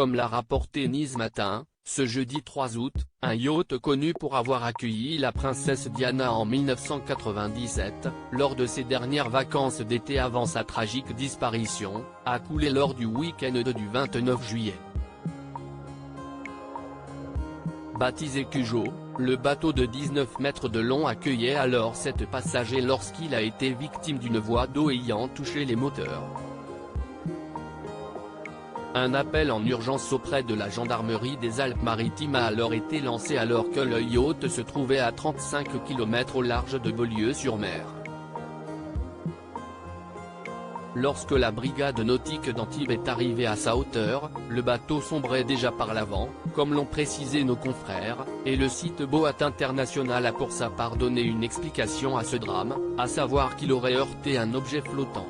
Comme l'a rapporté Nice Matin, ce jeudi 3 août, un yacht connu pour avoir accueilli la princesse Diana en 1997, lors de ses dernières vacances d'été avant sa tragique disparition, a coulé lors du week-end du 29 juillet. Baptisé Cujo, le bateau de 19 mètres de long accueillait alors 7 passagers lorsqu'il a été victime d'une voie d'eau ayant touché les moteurs. Un appel en urgence auprès de la gendarmerie des Alpes-Maritimes a alors été lancé alors que le yacht se trouvait à 35 km au large de Beaulieu-sur-Mer. Lorsque la brigade nautique d'Antibes est arrivée à sa hauteur, le bateau sombrait déjà par l'avant, comme l'ont précisé nos confrères, et le site Boat International a pour sa part donné une explication à ce drame, à savoir qu'il aurait heurté un objet flottant.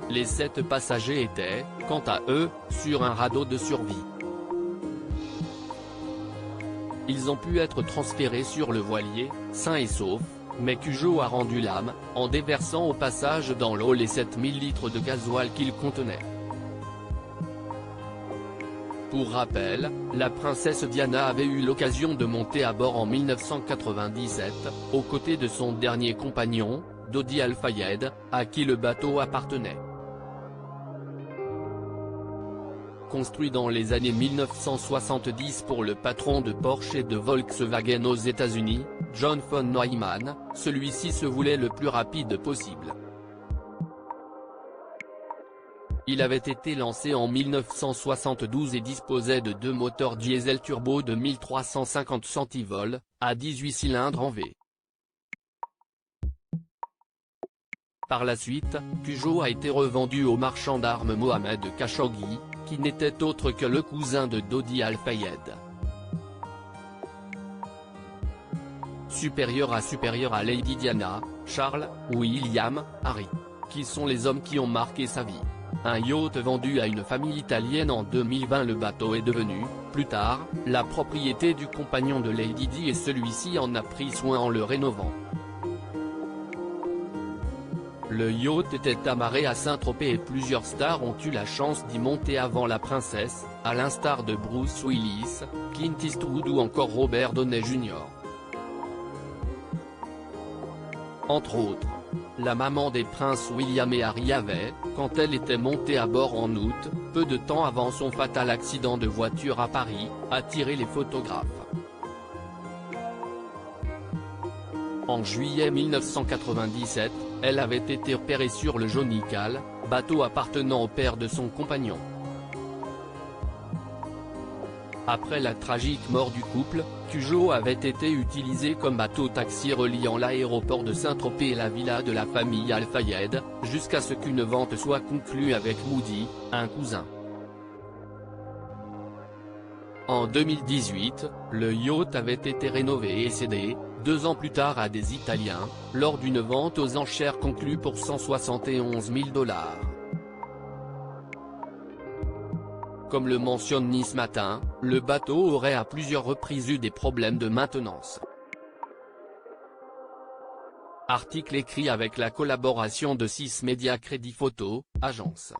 Les 7 passagers étaient, quant à eux, sur un radeau de survie. Ils ont pu être transférés sur le voilier, sains et saufs, mais Cujo a rendu l'âme, en déversant au passage dans l'eau les 7000 litres de gasoil qu'il contenait. Pour rappel, la princesse Diana avait eu l'occasion de monter à bord en 1997, aux côtés de son dernier compagnon, Dodi Al-Fayed, à qui le bateau appartenait. Construit dans les années 1970 pour le patron de Porsche et de Volkswagen aux États-Unis, John von Neumann, celui-ci se voulait le plus rapide possible. Il avait été lancé en 1972 et disposait de 2 moteurs diesel turbo de 1350 centivols, à 18 cylindres en V. Par la suite, Cujo a été revendu au marchand d'armes Mohamed Khashoggi, qui n'était autre que le cousin de Dodi Al-Fayed. Supérieur à Lady Diana, Charles, William, Harry, qui sont les hommes qui ont marqué sa vie. Un yacht vendu à une famille italienne en 2020, le bateau est devenu, plus tard, la propriété du compagnon de Lady Di et celui-ci en a pris soin en le rénovant. Le yacht était amarré à Saint-Tropez et plusieurs stars ont eu la chance d'y monter avant la princesse, à l'instar de Bruce Willis, Clint Eastwood ou encore Robert Downey Jr. Entre autres, la maman des princes William et Harry avait, quand elle était montée à bord en août, peu de temps avant son fatal accident de voiture à Paris, attiré les photographes. En juillet 1997, elle avait été repérée sur le Jonical, bateau appartenant au père de son compagnon. Après la tragique mort du couple, Cujo avait été utilisé comme bateau-taxi reliant l'aéroport de Saint-Tropez et la villa de la famille Al-Fayed, jusqu'à ce qu'une vente soit conclue avec Moody, un cousin. En 2018, le yacht avait été rénové et cédé, 2 ans plus tard à des Italiens, lors d'une vente aux enchères conclue pour 171 000 $. Comme le mentionne Nice Matin, le bateau aurait à plusieurs reprises eu des problèmes de maintenance. Article écrit avec la collaboration de 6 Médias Crédit Photo, agence.